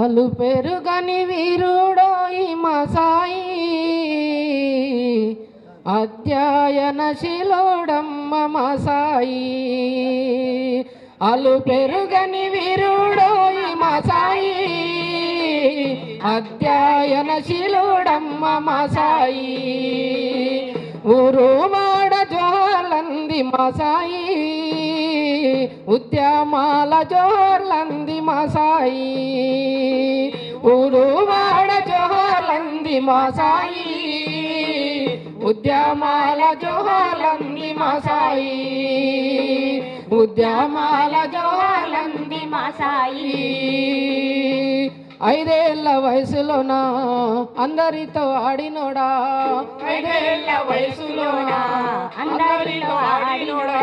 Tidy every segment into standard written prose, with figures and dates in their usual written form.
అలు పెరుగని వీరుడోయి మా సాయి అధ్యయనశీలుడమ్మ మా సాయి. అలు పెరుగని వీరుడోయి మా సాయి అధ్యయనశీలుడమ్మ మా సాయి. ఊరు వాడ జోహర్లంది మా సాయి ఉద్యమాల జోహర్లంది మా సాయి. ఊరు వాడ జోహర్లంది మా సాయి ఉద్యమాల జోహర్లంది మా సాయి. ఉద్యమాల జోహర్లంది మా సాయి. 5 ఏళ్ల వయసులోనా అందరితో ఆడినోడా 5 ఏళ్ల వయసులోనా అందరితో ఆడినోడా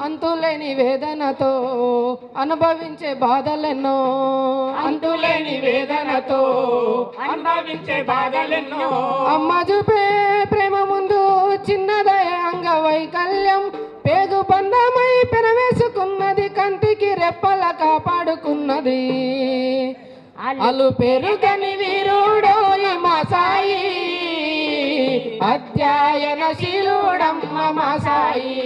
అంతులేని వేదనతో అనుభవించే బాధలెన్నో అంతులేని వేదనతో అనుభవించే బాధలెన్నో. అమ్మ చూపే ప్రేమ ముందు చిన్నదయ అంగవైకల్యం పేగు బంధమై పెనవేసుకున్నది కంటికి రెప్పల కాపాడుకున్నది. అలు పెరుగని వీరుడోయి మా సాయి అధ్యయనశీలుడమ్మ మా సాయి.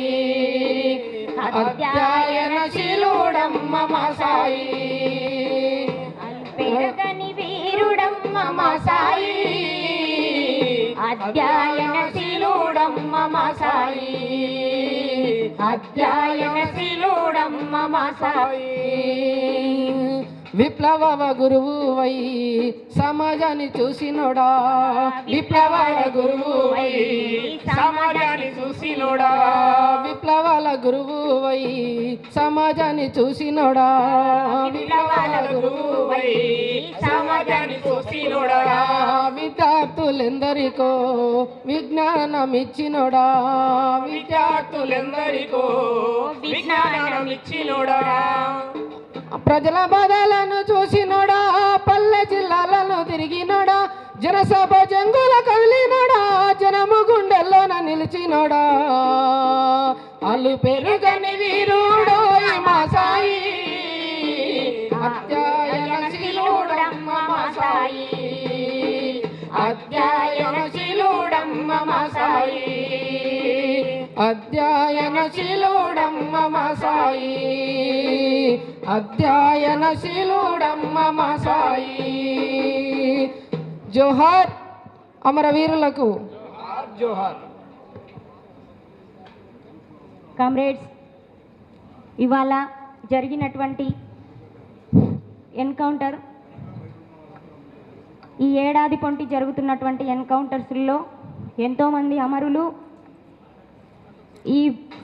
అధ్యయనశీలుడమ్మ మా సాయి. పెరుగని వీరుడమ్మ మా సాయి అధ్యయనశీలుడమ్మ మా సాయి. అధ్యయనశీలుడమ్మ మా సాయి. విప్లవ గురువు వై సమాజాన్ని చూసినోడా విప్లవ గురువు వై సమాజాన్ని చూసినోడా విప్లవాల గురువు వై సమాజాన్ని చూసినోడా విప్లవాల గురువు వై సమాజాన్ని చూసినోడా. విద్యార్థులెందరికో విజ్ఞానం ఇచ్చినోడా విద్యార్థులెందరికో విజ్ఞానం ఇచ్చినోడా. ప్రజల బాధలను చూసినోడా పల్లె జిల్లాలను తిరిగినోడా జనసభ జంగుల కదిలినోడా జనము గుండెల్లోన నిలిచినోడా. అలు పెరుగని వీరుడోయి మా సాయి అధ్యయనశీలుడమ్మ మా సాయి. అధ్యయనశీలుడమ్మ మా సాయి. అధ్యయనశీలుడమ్మ మా సాయి. అధ్యయనశీలుడమ్మ మా సాయి. జోహార్ అమరవీరులకు జోహార్. కామ్రేడ్స్, ఇవాళ జరిగినటువంటి ఎన్కౌంటర్ ఈ ఏడాది పొంటి జరుగుతున్నటువంటి ఎన్కౌంటర్స్లో ఎంతోమంది అమరులు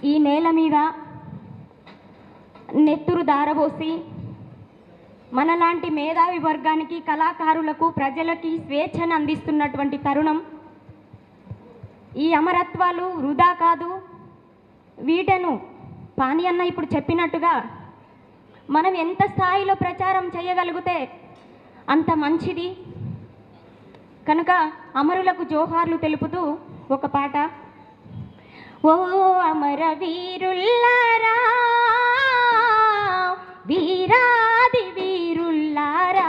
ఈ నేల మీద నెత్తురు దారబోసి మనలాంటి మేధావి వర్గానికి కళాకారులకు ప్రజలకి స్వేచ్ఛను అందిస్తున్నటువంటి తరుణం. ఈ అమరత్వాలు వృధా కాదు. వీటను పాని అన్న ఇప్పుడు చెప్పినట్టుగా మనం ఎంత స్థాయిలో ప్రచారం చేయగలిగితే అంత మంచిది. కనుక అమరులకు జోహార్లు తెలుపుతూ ఒక పాట. ఓ అమర వీరుల్లారా వీరాది వీరుల్లారా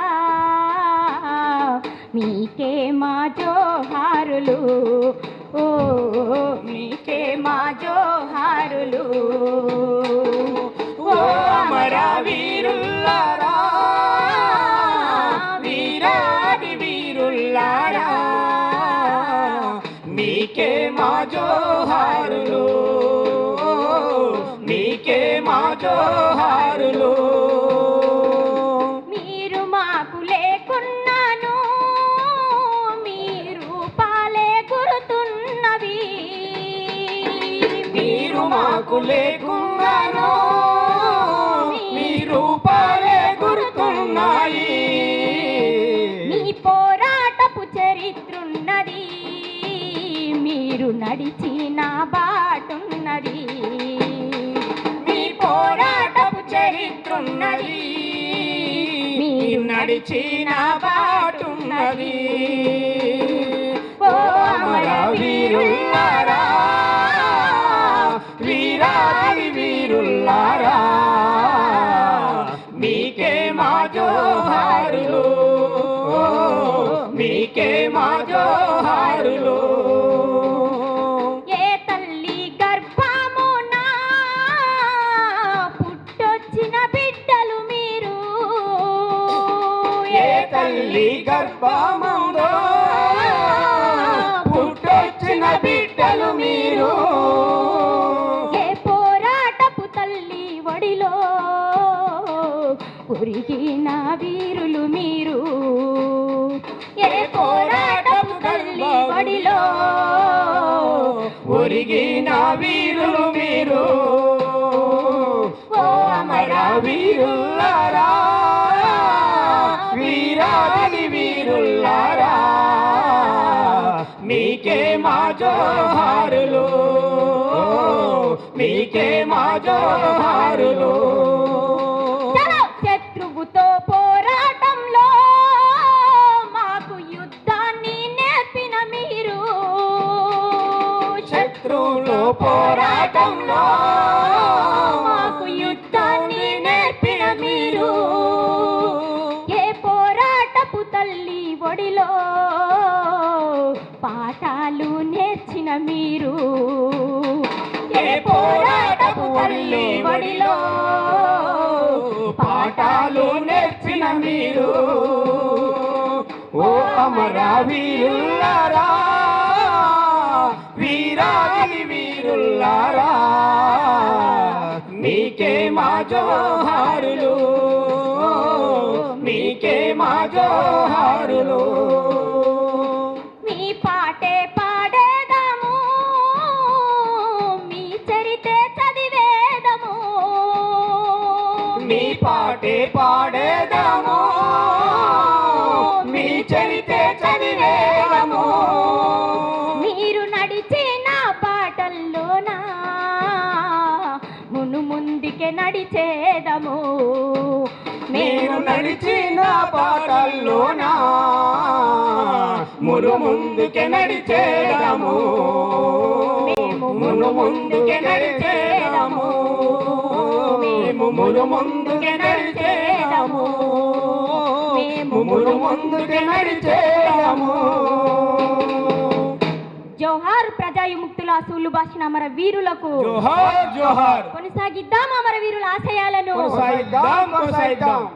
మీకే మా జోహారులు. ఓ మీకే మా జోహారులు. ఓ అమర వీరుల్లారా వీరాది వీరుల్లారా మీకే మా జోహారులు. మీకే మా జోహారులు. మీరు మాకు లేకున్నాను మీరు పాలే గురుతున్నవి. మీరు మాకు లేకున్నాను మీరు పాలే గుర్తున్నాయి. మీ పోరాటపు చరిత్రున్నది మీరు నడిచిన బాటున్నది. మీ పోరాటపు చరిత్రున్నది మీరు నడిచిన బాటున్నది. ఓ అమర వీరుల్లారా వీరాది వీరుల్లారా మీకే మా జోహారులు. తల్లి గర్భములో పుట్టొచ్చిన బిడ్డలు మీరు. ఏ పోరాటపు తల్లి ఒడిలో ఉరిగిన వీరులు మీరు. ఏ పోరాటపు తల్లి ఒడిలో ఒరిగిన వీరులు మీరు. ఓ అమర వీరులారా, వీరాది వీరులారా, మీకే మా జోహారులు, మీకే మా జోహారులు. శత్రువుతో పోరాటంలో మాకు యుద్ధాన్ని నేర్పిన మీరు. శత్రువులో పోరాటంలో మాకు యుద్ధాన్ని నేర్పిన మీరు. ఏ పోరాటపు తల్లి ఒడిలో పాఠాలు నేర్చిన మీరు. ఏ పోరాటపు తల్లి ఒడిలో పాఠాలు నేర్చిన మీరు. ఓ అమర వీరులారా, వీరాది వీరులారా, మీకే మా జోహారులు, మీకే మా జోహారులు. మీ పాటే పాడేదాము, మీ చరితే చదివేదము. మీ పాటే పాడేదాము, మీ చరితే చదివేదము. మీరు నడిచిన బాటల్లోనా ముందుకే నడిచేదము. మీరు నడిచిన బాటల్లోనా ముందుకే నడిచేదము. మేము ముందుకే నడిచేదము, మేము ముందుకే నడిచేదము, మేము ముందుకే నడిచేదము. జోహార్ ప్రజా విముక్తుల అసూలు భాషణ అమర వీరులకు. జోహార్ జోహార్. కొనసాగిద్దాం అమర వీరుల ఆశయాలను. కొనసాగిద్దాం కొనసాగిద్దాం.